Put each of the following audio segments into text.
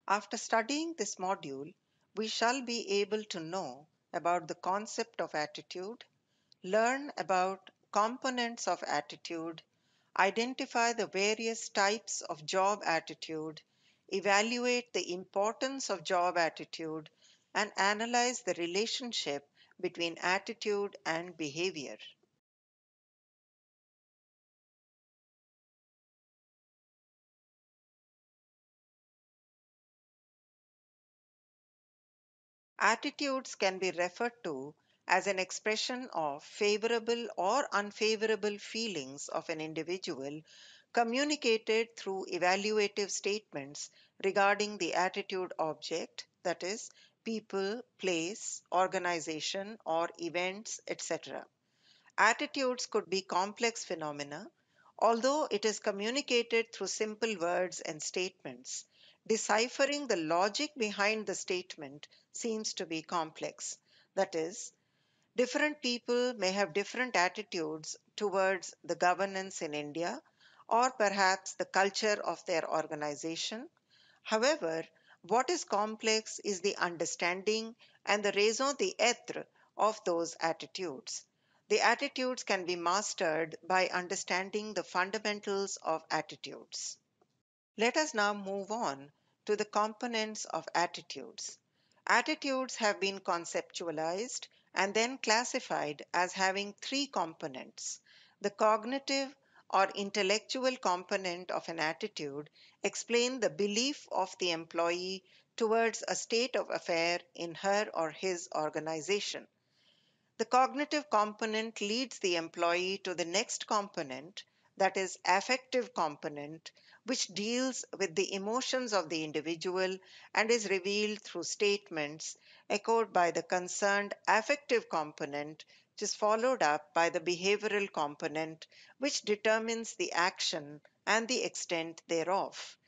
After studying this module, we shall be able to know about the concept of attitude, learn about components of attitude, identify the various types of job attitude, evaluate the importance of job attitude, and analyze the relationship between attitude and behavior. Attitudes can be referred to as an expression of favorable or unfavorable feelings of an individual communicated through evaluative statements regarding the attitude object, that is, people, place, organization, or events, etc. Attitudes could be complex phenomena, although it is communicated through simple words and statements. Deciphering the logic behind the statement seems to be complex. That is, different people may have different attitudes towards the governance in India or perhaps the culture of their organization. However, what is complex is the understanding and the raison d'etre of those attitudes. The attitudes can be mastered by understanding the fundamentals of attitudes. Let us now move on to the components of attitudes. Attitudes have been conceptualized and then classified as having three components. The cognitive or intellectual component of an attitude explains the belief of the employee towards a state of affair in her or his organization. The cognitive component leads the employee to the next component, that is, affective component, which deals with the emotions of the individual and is revealed through statements echoed by the concerned affective component, which is followed up by the behavioral component, which determines the action and the extent thereof.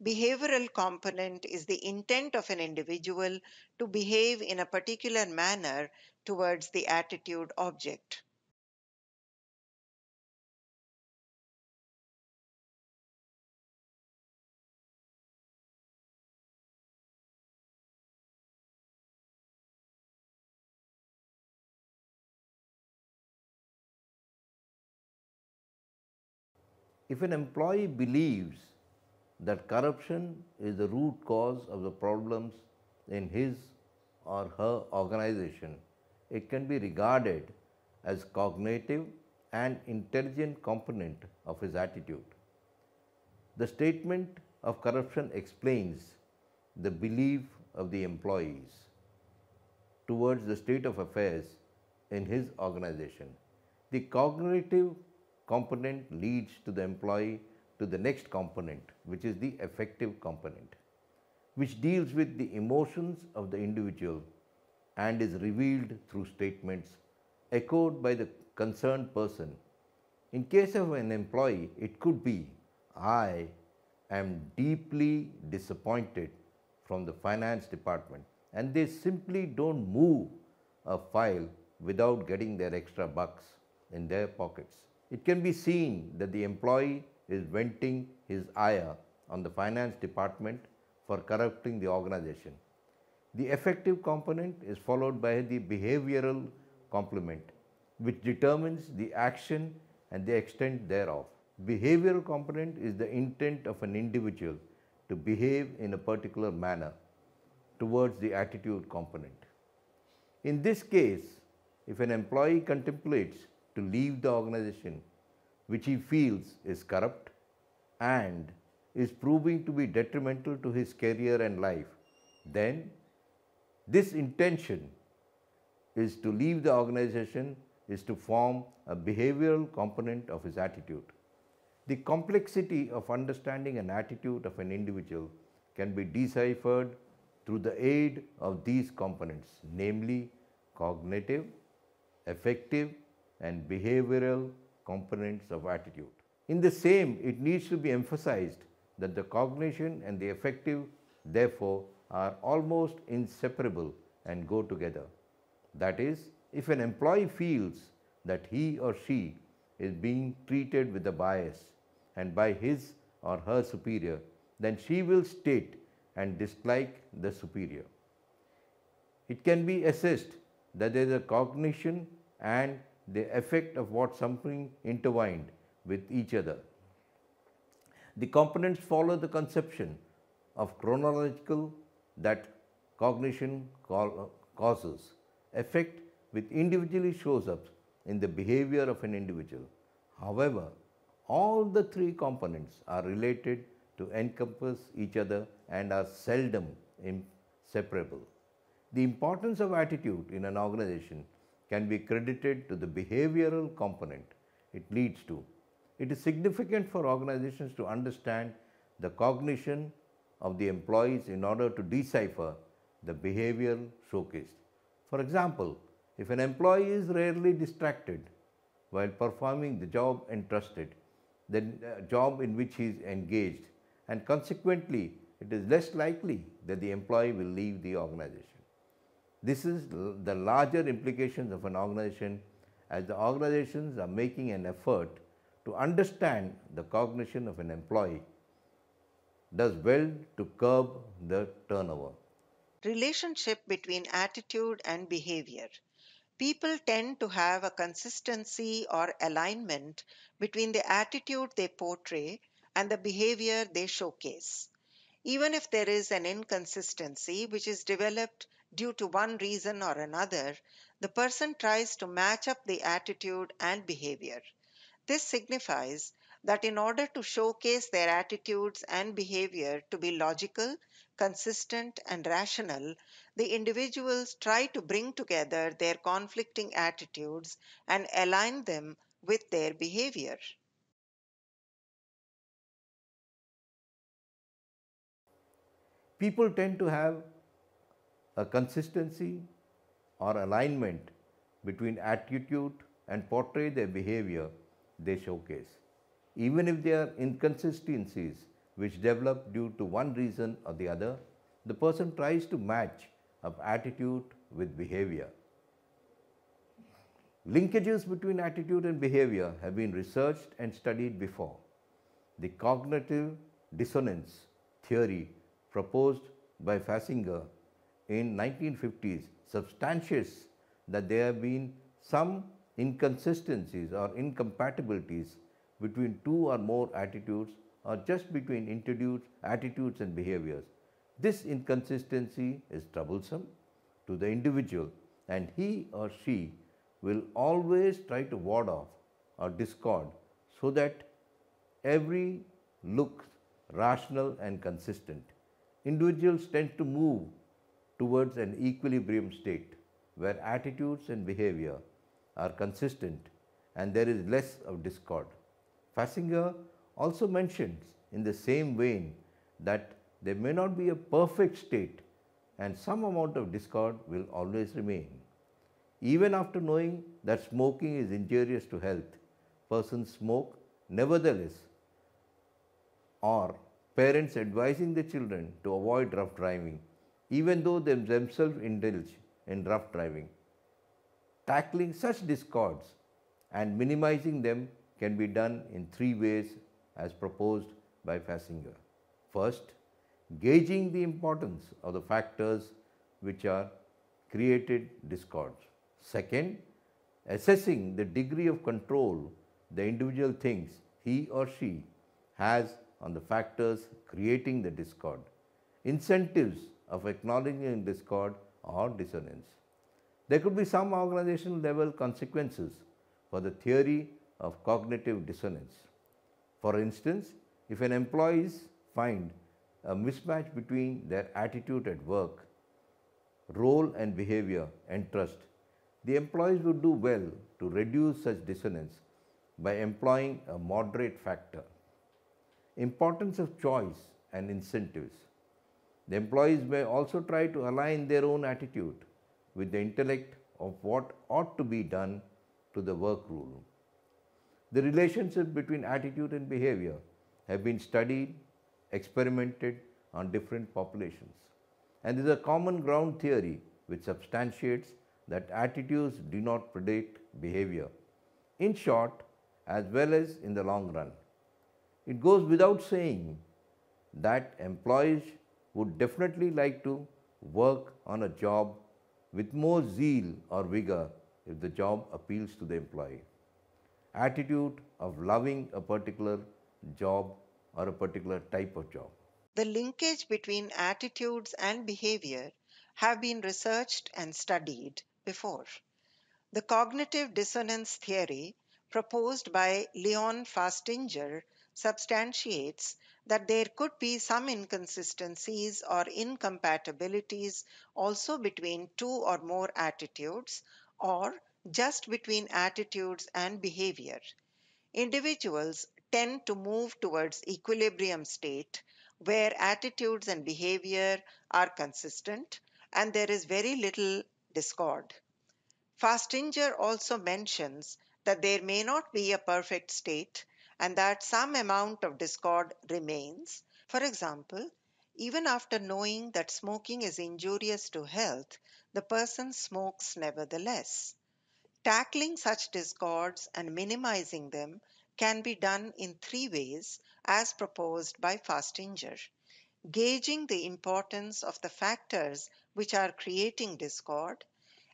Behavioral component is the intent of an individual to behave in a particular manner towards the attitude object. If an employee believes that corruption is the root cause of the problems in his or her organization, it can be regarded as cognitive and intelligent component of his attitude. The statement of corruption explains the belief of the employees towards the state of affairs in his organization. The cognitive component leads to the employee to the next component, which is the affective component, which deals with the emotions of the individual and is revealed through statements echoed by the concerned person. In case of an employee, it could be, I am deeply disappointed from the finance department and they simply don't move a file without getting their extra bucks in their pockets. It can be seen that the employee is venting his ire on the finance department for corrupting the organization. The affective component is followed by the behavioral complement, which determines the action and the extent thereof. Behavioral component is the intent of an individual to behave in a particular manner towards the attitude component. In this case, if an employee contemplates to leave the organization which he feels is corrupt and is proving to be detrimental to his career and life, then this intention is to leave the organization is to form a behavioral component of his attitude. The complexity of understanding an attitude of an individual can be deciphered through the aid of these components, namely cognitive, affective, and behavioral components of attitude. In the same, it needs to be emphasized that the cognition and the affective, therefore, are almost inseparable and go together. That is, if an employee feels that he or she is being treated with a bias and by his or her superior, then she will state and dislike the superior. It can be assessed that there is a cognition and the effect of what something intertwined with each other. The components follow the conception of chronological that cognition causes. Effect which individually shows up in the behavior of an individual. However, all the three components are related to encompass each other and are seldom inseparable. The importance of attitude in an organization can be credited to the behavioral component it leads to. It is significant for organizations to understand the cognition of the employees in order to decipher the behavior showcased. For example, if an employee is rarely distracted while performing the job entrusted, the job in which he is engaged, and consequently, it is less likely that the employee will leave the organization. This is the larger implications of an organization as the organizations are making an effort to understand the cognition of an employee does well to curb the turnover. Relationship between attitude and behavior. People tend to have a consistency or alignment between the attitude they portray and the behavior they showcase. Even if there is an inconsistency which is developed due to one reason or another, the person tries to match up the attitude and behavior. This signifies that in order to showcase their attitudes and behavior to be logical, consistent, and rational, the individuals try to bring together their conflicting attitudes and align them with their behavior. People tend to have a consistency or alignment between attitude and portray their behavior they showcase. Even if there are inconsistencies which develop due to one reason or the other, the person tries to match up attitude with behavior. Linkages between attitude and behavior have been researched and studied before. The cognitive dissonance theory proposed by Fasinger in 1950s substantiates that there have been some inconsistencies or incompatibilities between two or more attitudes or just between attitudes and behaviors. This inconsistency is troublesome to the individual and he or she will always try to ward off or discord so that every looks rational and consistent. Individuals tend to move towards an equilibrium state where attitudes and behavior are consistent and there is less of discord. Fasinger also mentions in the same vein that there may not be a perfect state and some amount of discord will always remain. Even after knowing that smoking is injurious to health, persons smoke nevertheless, or parents advising the children to avoid rough driving, even though they themselves indulge in rough driving. Tackling such discords and minimizing them can be done in three ways as proposed by Fasinger. First, gauging the importance of the factors which are created discords. Second, assessing the degree of control the individual thinks he or she has on the factors creating the discord. Incentives of acknowledging discord or dissonance. There could be some organizational level consequences for the theory of cognitive dissonance. For instance, if an employees find a mismatch between their attitude at work, role and behavior and trust, the employees would do well to reduce such dissonance by employing a moderate factor. Importance of choice and incentives. The employees may also try to align their own attitude with the intellect of what ought to be done to the work rule. The relationship between attitude and behavior have been studied, experimented on different populations. And there is a common ground theory which substantiates that attitudes do not predict behavior, in short as well as in the long run. It goes without saying that employees would definitely like to work on a job with more zeal or vigor if the job appeals to the employee. Attitude of loving a particular job or a particular type of job. The linkage between attitudes and behavior have been researched and studied before. The cognitive dissonance theory proposed by Leon Fastinger substantiates that there could be some inconsistencies or incompatibilities also between two or more attitudes or just between attitudes and behavior. Individuals tend to move towards equilibrium state where attitudes and behavior are consistent and there is very little discord. Fastinger also mentions that there may not be a perfect state and that some amount of discord remains. For example, even after knowing that smoking is injurious to health, the person smokes nevertheless. Tackling such discords and minimizing them can be done in three ways as proposed by Fastinger: gauging the importance of the factors which are creating discord,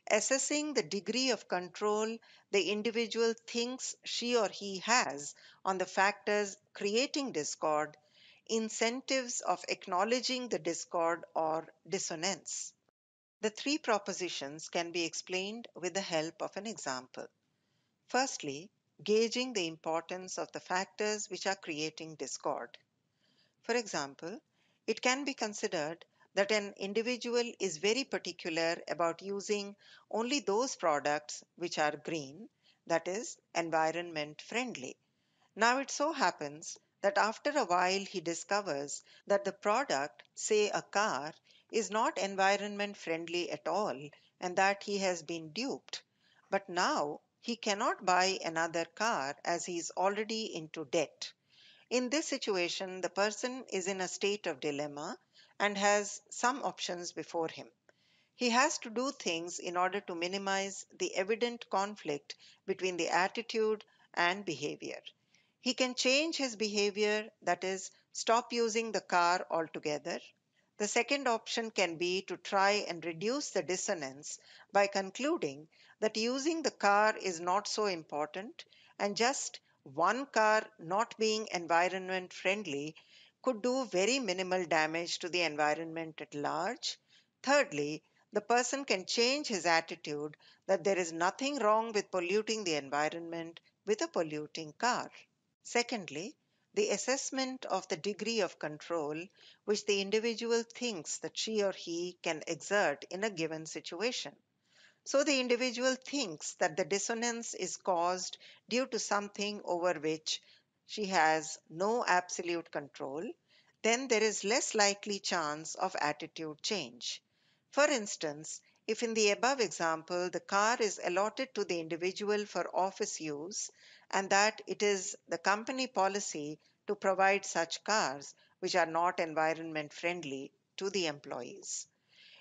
assessing the degree of control the individual thinks she or he has on the factors creating discord, incentives of acknowledging the discord or dissonance. The three propositions can be explained with the help of an example. Firstly, gauging the importance of the factors which are creating discord. For example, it can be considered that an individual is very particular about using only those products which are green, that is, environment friendly. Now it so happens that after a while he discovers that the product, say a car, is not environment friendly at all and that he has been duped. But now he cannot buy another car as he is already into debt. In this situation, the person is in a state of dilemma and has some options before him. He has to do things in order to minimize the evident conflict between the attitude and behavior. He can change his behavior, that is, stop using the car altogether. The second option can be to try and reduce the dissonance by concluding that using the car is not so important and just one car not being environment friendly could do very minimal damage to the environment at large. Thirdly, the person can change his attitude that there is nothing wrong with polluting the environment with a polluting car. Secondly, the assessment of the degree of control which the individual thinks that she or he can exert in a given situation. So the individual thinks that the dissonance is caused due to something over which she has no absolute control, then there is less likely chance of attitude change. For instance, if in the above example the car is allotted to the individual for office use and that it is the company policy to provide such cars which are not environment friendly to the employees.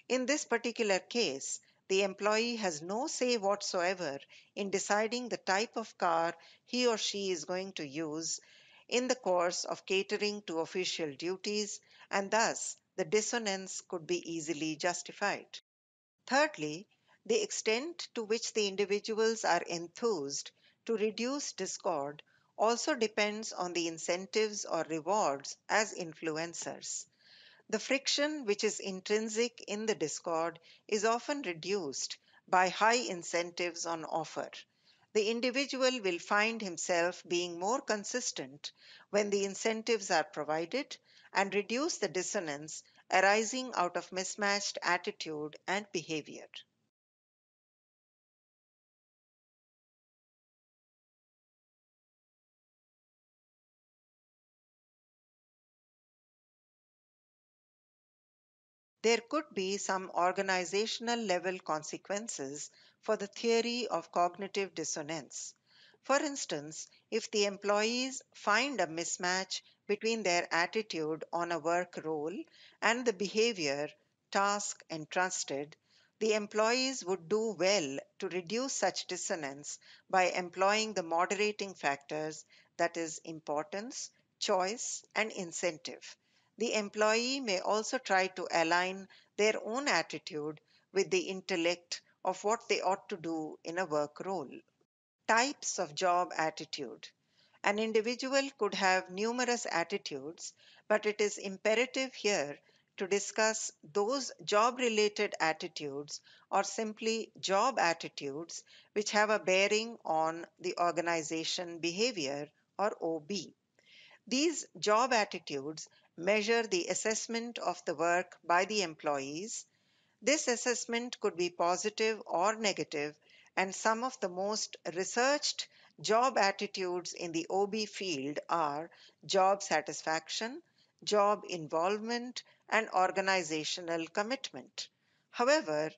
In this particular case, the employee has no say whatsoever in deciding the type of car he or she is going to use in the course of catering to official duties, and thus the dissonance could be easily justified. Thirdly, the extent to which the individuals are enthused to reduce discord also depends on the incentives or rewards as influencers. The friction which is intrinsic in the discord is often reduced by high incentives on offer. The individual will find himself being more consistent when the incentives are provided and reduce the dissonance arising out of mismatched attitude and behavior. There could be some organizational level consequences for the theory of cognitive dissonance. For instance, if the employees find a mismatch between their attitude on a work role and the behavior, task entrusted, the employees would do well to reduce such dissonance by employing the moderating factors, that is, importance, choice, and incentive. The employee may also try to align their own attitude with the intellect of what they ought to do in a work role. Types of job attitude. An individual could have numerous attitudes, but it is imperative here to discuss those job related attitudes or simply job attitudes which have a bearing on the organization behavior or OB. These job attitudes measure the assessment of the work by the employees. This assessment could be positive or negative, and some of the most researched job attitudes in the OB field are job satisfaction, job involvement, and organizational commitment. However,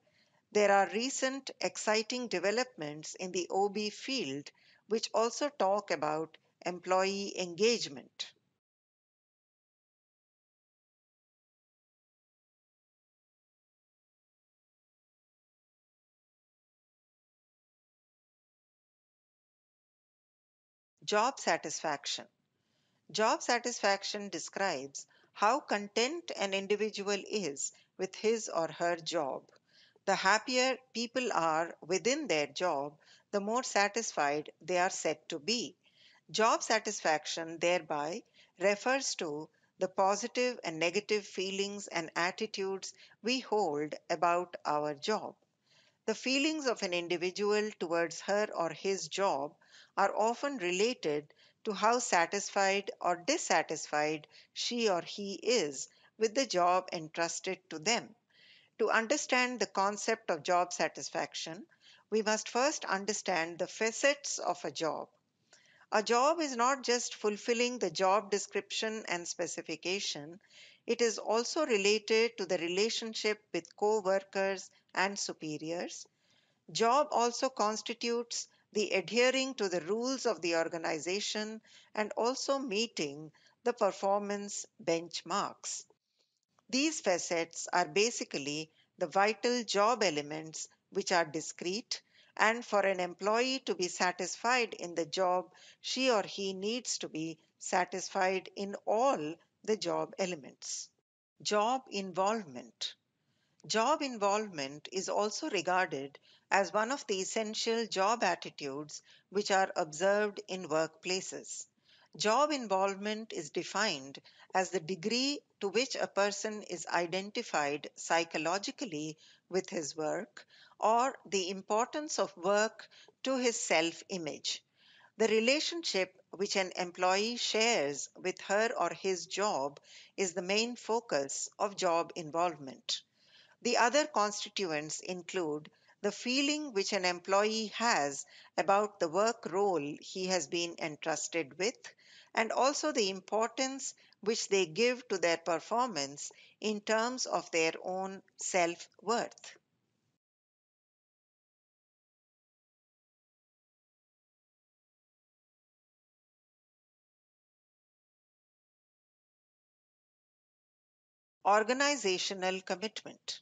there are recent exciting developments in the OB field which also talk about employee engagement. Job satisfaction. Job satisfaction describes how content an individual is with his or her job. The happier people are within their job, the more satisfied they are said to be. Job satisfaction thereby refers to the positive and negative feelings and attitudes we hold about our job. The feelings of an individual towards her or his job are often related to how satisfied or dissatisfied she or he is with the job entrusted to them. To understand the concept of job satisfaction, we must first understand the facets of a job. A job is not just fulfilling the job description and specification, it is also related to the relationship with co workers and superiors. Job also constitutes the adhering to the rules of the organization and also meeting the performance benchmarks. These facets are basically the vital job elements which are discrete, and for an employee to be satisfied in the job, she or he needs to be satisfied in all the job elements. Job involvement. Job involvement is also regarded as one of the essential job attitudes which are observed in workplaces. Job involvement is defined as the degree to which a person is identified psychologically with his work or the importance of work to his self image. The relationship which an employee shares with her or his job is the main focus of job involvement. The other constituents include the feeling which an employee has about the work role he has been entrusted with, and also the importance which they give to their performance in terms of their own self worth. Organizational commitment.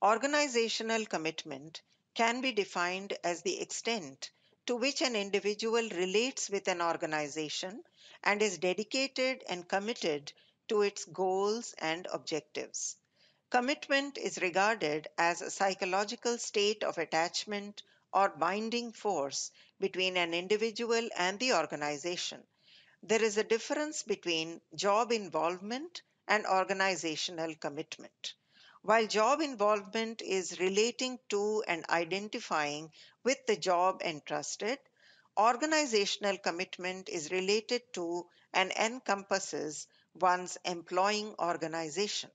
Organizational commitment can be defined as the extent to which an individual relates with an organization and is dedicated and committed to its goals and objectives. Commitment is regarded as a psychological state of attachment or binding force between an individual and the organization. There is a difference between job involvement and organizational commitment. While job involvement is relating to and identifying with the job entrusted, organizational commitment is related to and encompasses one's employing organization.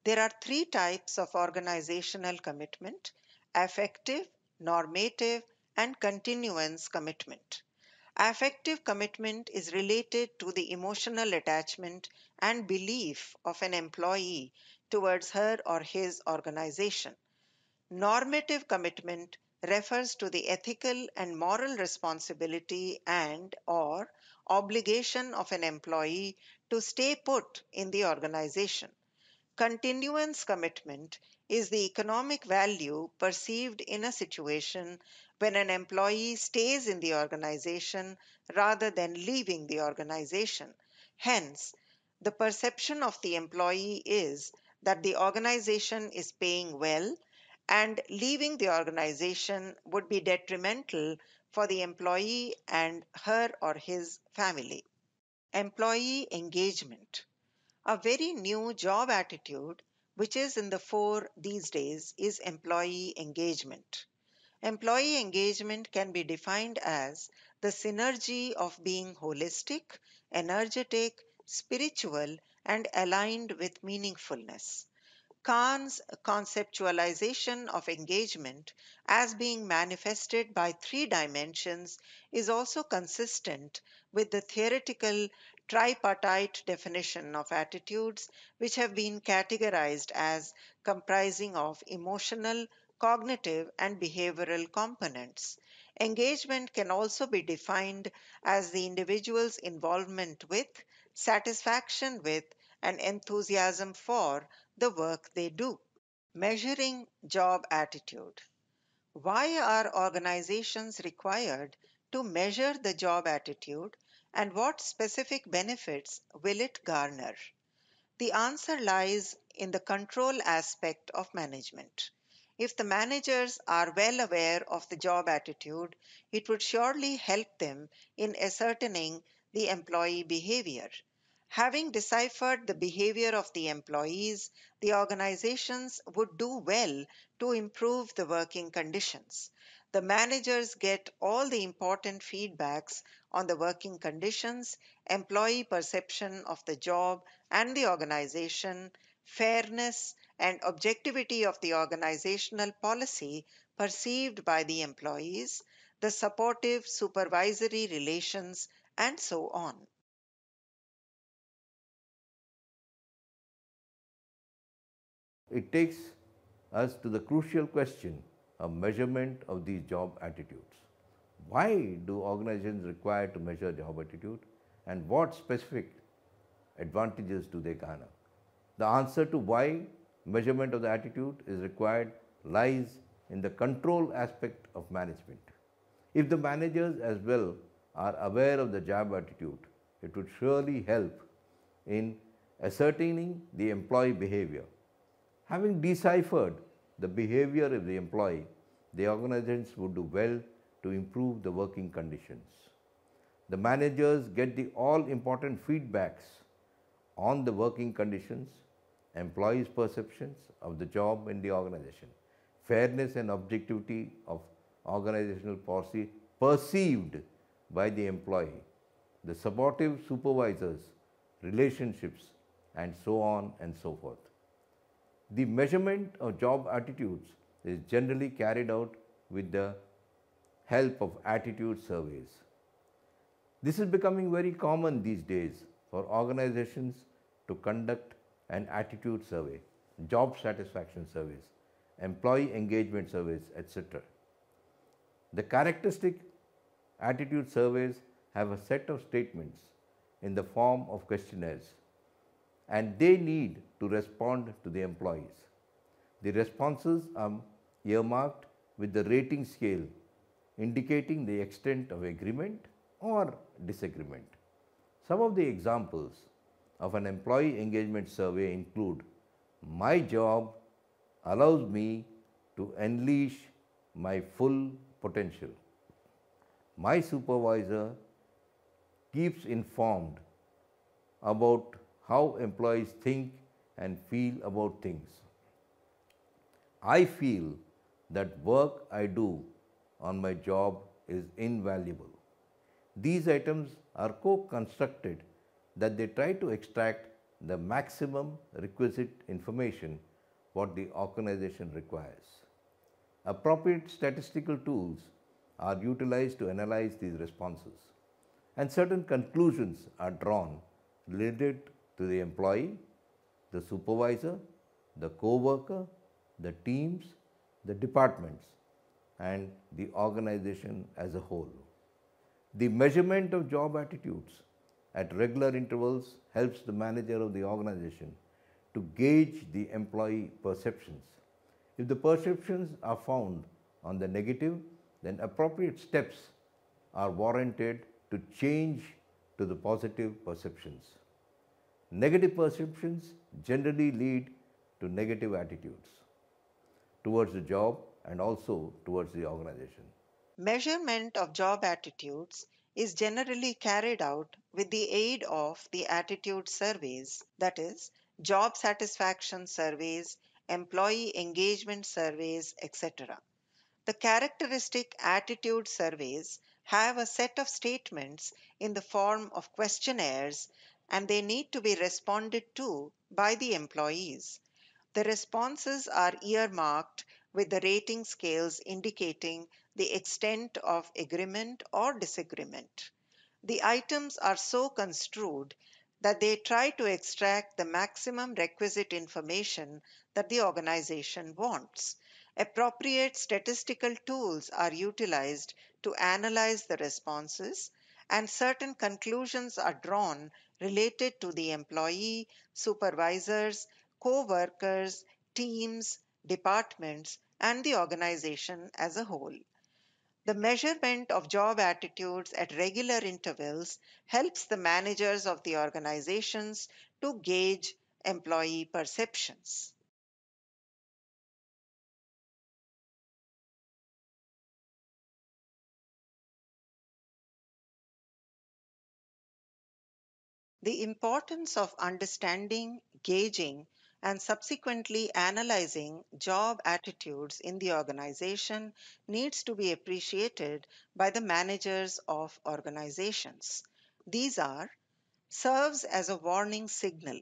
There are three types of organizational commitment: affective, normative, and continuance commitment. Affective commitment is related to the emotional attachment and belief of an employee towards her or his organization. Normative commitment refers to the ethical and moral responsibility and or obligation of an employee to stay put in the organization. Continuance commitment is the economic value perceived in a situation when an employee stays in the organization rather than leaving the organization. Hence, the perception of the employee is that the organization is paying well and leaving the organization would be detrimental for the employee and her or his family. Employee engagement. A very new job attitude, which is in the fore these days, is employee engagement. Employee engagement can be defined as the synergy of being holistic, energetic, spiritual, and aligned with meaningfulness. Kahn's conceptualization of engagement as being manifested by three dimensions is also consistent with the theoretical tripartite definition of attitudes, which have been categorized as comprising of emotional, cognitive, and behavioral components. Engagement can also be defined as the individual's involvement with, satisfaction with, and enthusiasm for the work they do. Measuring job attitude. Why are organizations required to measure the job attitude and what specific benefits will it garner? The answer lies in the control aspect of management. If the managers are well aware of the job attitude, it would surely help them in ascertaining the employee behavior. Having deciphered the behavior of the employees, the organizations would do well to improve the working conditions. The managers get all the important feedbacks on the working conditions, employee perception of the job and the organization, fairness and objectivity of the organizational policy perceived by the employees, the supportive supervisory relations, and so on. It takes us to the crucial question of measurement of these job attitudes. Why do organizations require to measure job attitude and what specific advantages do they garner? The answer to why measurement of the attitude is required lies in the control aspect of management. If the managers as well are aware of the job attitude, it would surely help in ascertaining the employee behavior. Having deciphered the behavior of the employee, the organizations would do well to improve the working conditions. The managers get the all important feedbacks on the working conditions, employees' perceptions of the job in the organization, fairness and objectivity of organizational policy perceived by the employee, the supportive supervisors, relationships, and so on and so forth. The measurement of job attitudes is generally carried out with the help of attitude surveys. This is becoming very common these days for organizations to conduct an attitude survey, job satisfaction surveys, employee engagement surveys, etc. The characteristic attitude surveys have a set of statements in the form of questionnaires and they need to respond to the employees. The responses are earmarked with the rating scale indicating the extent of agreement or disagreement. Some of the examples of an employee engagement survey include: my job allows me to unleash my full potential. My supervisor keeps informed about how employees think and feel about things. I feel that work I do on my job is invaluable. These items are co-constructed that they try to extract the maximum requisite information what the organization requires. Appropriate statistical tools are utilized to analyze these responses and certain conclusions are drawn related to the employee, the supervisor, the co-worker, the teams, the departments, and the organization as a whole. The measurement of job attitudes at regular intervals helps the manager of the organization to gauge the employee perceptions If the perceptions are found on the negative, then appropriate steps are warranted to change to the positive perceptions. Negative perceptions generally lead to negative attitudes towards the job and also towards the organization. Measurement of job attitudes is generally carried out with the aid of the attitude surveys, that is, job satisfaction surveys, employee engagement surveys, etc. The characteristic attitude surveys have a set of statements in the form of questionnaires, and they need to be responded to by the employees. The responses are earmarked with the rating scales indicating the extent of agreement or disagreement. The items are so construed that they try to extract the maximum requisite information that the organization wants. Appropriate statistical tools are utilized to analyze the responses, and certain conclusions are drawn related to the employee, supervisors, co workers, teams, departments, and the organization as a whole. The measurement of job attitudes at regular intervals helps the managers of the organizations to gauge employee perceptions. The importance of understanding, gauging, and subsequently analyzing job attitudes in the organization needs to be appreciated by the managers of organizations. These are serves as a warning signal.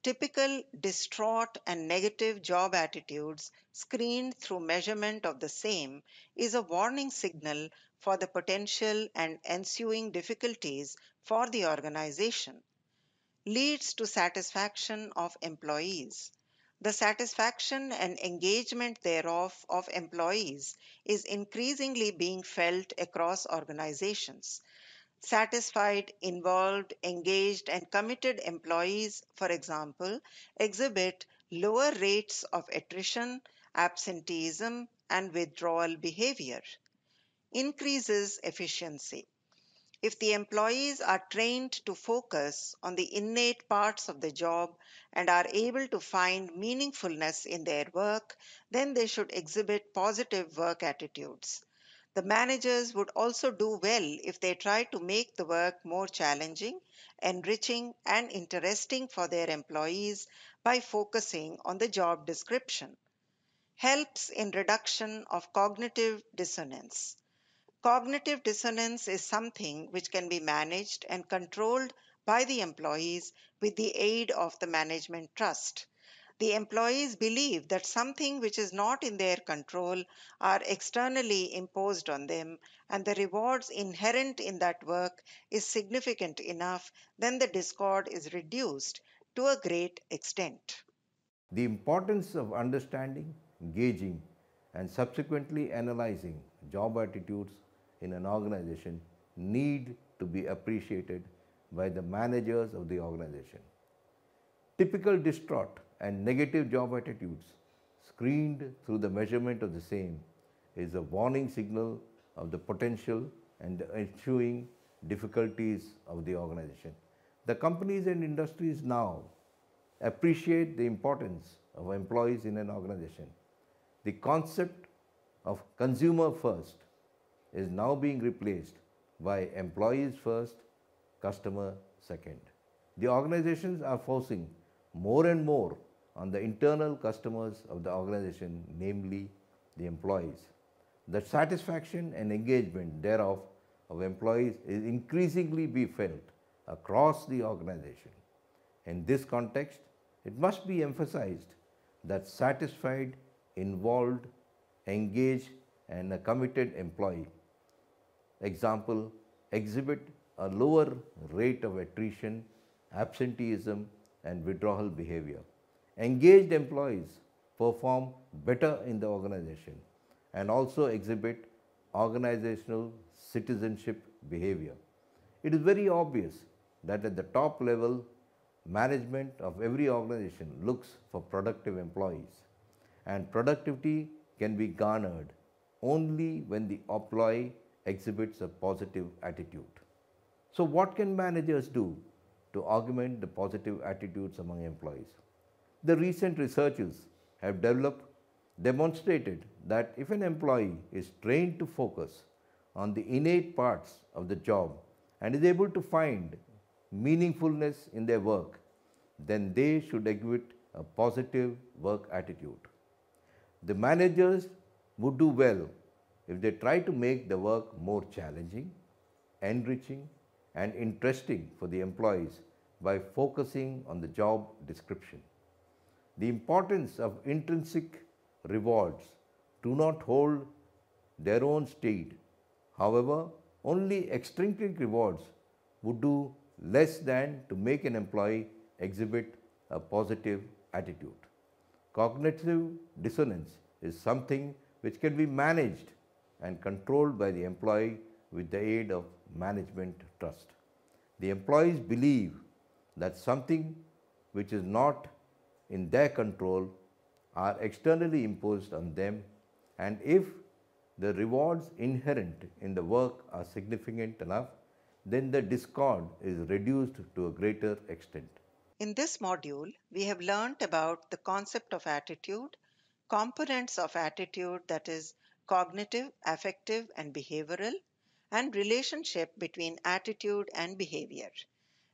Typical distraught and negative job attitudes screened through measurement of the same is a warning signal for the potential and ensuing difficulties for the organization. Leads to satisfaction of employees. The satisfaction and engagement thereof of employees is increasingly being felt across organizations. Satisfied, involved, engaged, and committed employees, for example, exhibit lower rates of attrition, absenteeism, and withdrawal behavior. Increases efficiency. If the employees are trained to focus on the innate parts of the job and are able to find meaningfulness in their work, then they should exhibit positive work attitudes. The managers would also do well if they try to make the work more challenging, enriching, and interesting for their employees by focusing on the job description. Helps in reduction of cognitive dissonance. Cognitive dissonance is something which can be managed and controlled by the employees with the aid of the management trust. The employees believe that something which is not in their control are externally imposed on them, and the rewards inherent in that work is significant enough, then the discord is reduced to a great extent. The importance of understanding, gauging, and subsequently analyzing job attitudes in an organization need to be appreciated by the managers of the organization. Typical distraught and negative job attitudes, screened through the measurement of the same, is a warning signal of the potential and the ensuing difficulties of the organization. The companies and industries now appreciate the importance of employees in an organization. The concept of consumer first is now being replaced by employees first, customer second. The organizations are forcing more and more on the internal customers of the organization, namely the employees. The satisfaction and engagement thereof of employees is increasingly be felt across the organization. In this context, it must be emphasized that satisfied, involved, engaged, and a committed employee, example, exhibit a lower rate of attrition, absenteeism, and withdrawal behavior. Engaged employees perform better in the organization and also exhibit organizational citizenship behavior. It is very obvious that at the top level, management of every organization looks for productive employees. and productivity can be garnered only when the employee exhibits a positive attitude. So, what can managers do to augment the positive attitudes among employees? The recent researchers have demonstrated that if an employee is trained to focus on the innate parts of the job and is able to find meaningfulness in their work, then they should exhibit a positive work attitude. The managers would do well if they try to make the work more challenging, enriching, and interesting for the employees by focusing on the job description. The importance of intrinsic rewards do not hold their own state. However, only extrinsic rewards would do less than to make an employee exhibit a positive attitude. Cognitive dissonance is something which can be managed and controlled by the employee with the aid of management trust. The employees believe that something which is not in their control are externally imposed on them, and if the rewards inherent in the work are significant enough, then the discord is reduced to a greater extent. In this module, we have learnt about the concept of attitude, components of attitude, that is, cognitive, affective, and behavioral, and relationship between attitude and behavior.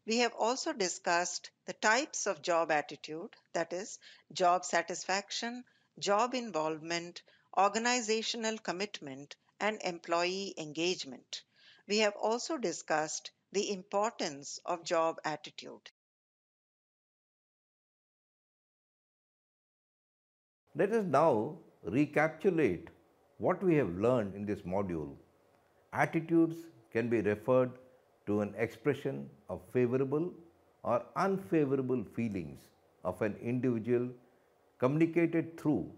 We have also discussed the types of job attitude, that is, job satisfaction, job involvement, organizational commitment, and employee engagement. We have also discussed the importance of job attitude. Let us now recapitulate what we have learned in this module. Attitudes can be referred to an expression of favorable or unfavorable feelings of an individual communicated through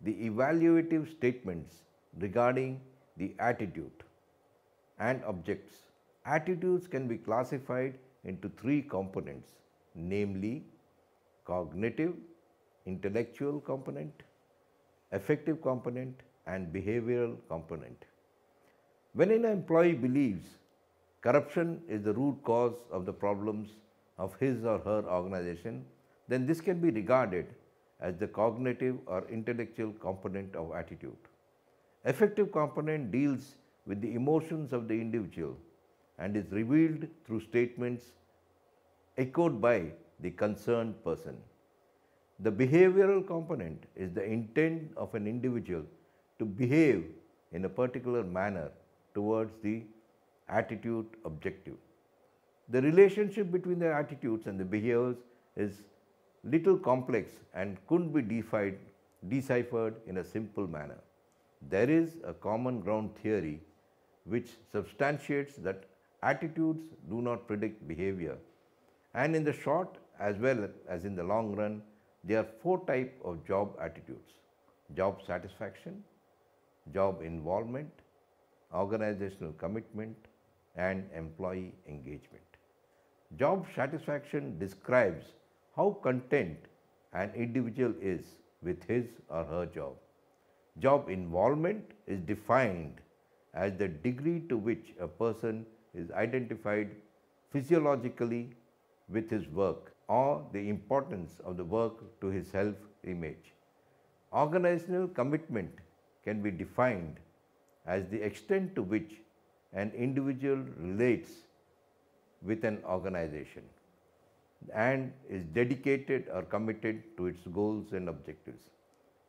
the evaluative statements regarding the attitude and objects. Attitudes can be classified into three components, namely cognitive, intellectual component, affective component, and behavioral component. When an employee believes corruption is the root cause of the problems of his or her organization, then this can be regarded as the cognitive or intellectual component of attitude. Affective component deals with the emotions of the individual and is revealed through statements echoed by the concerned person. The behavioral component is the intent of an individual to behave in a particular manner towards the attitude objective. The relationship between the attitudes and the behaviors is little complex and couldn't be deciphered in a simple manner. There is a common ground theory which substantiates that attitudes do not predict behavior, and in the short as well as in the long run, there are four types of job attitudes: job satisfaction, job involvement, organizational commitment, and employee engagement. Job satisfaction describes how content an individual is with his or her job. Job involvement is defined as the degree to which a person is identified physiologically with his work or the importance of the work to his self-image. Organizational commitment can be defined as the extent to which an individual relates with an organization and is dedicated or committed to its goals and objectives.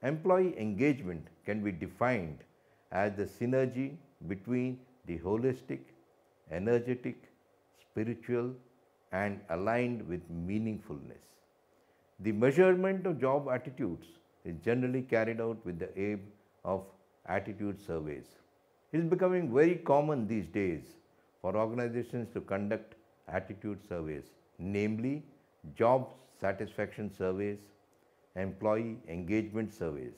Employee engagement can be defined as the synergy between the holistic, energetic, spiritual, and aligned with meaningfulness. The measurement of job attitudes is generally carried out with the aid of attitude surveys. It is becoming very common these days for organizations to conduct attitude surveys, namely job satisfaction surveys, employee engagement surveys.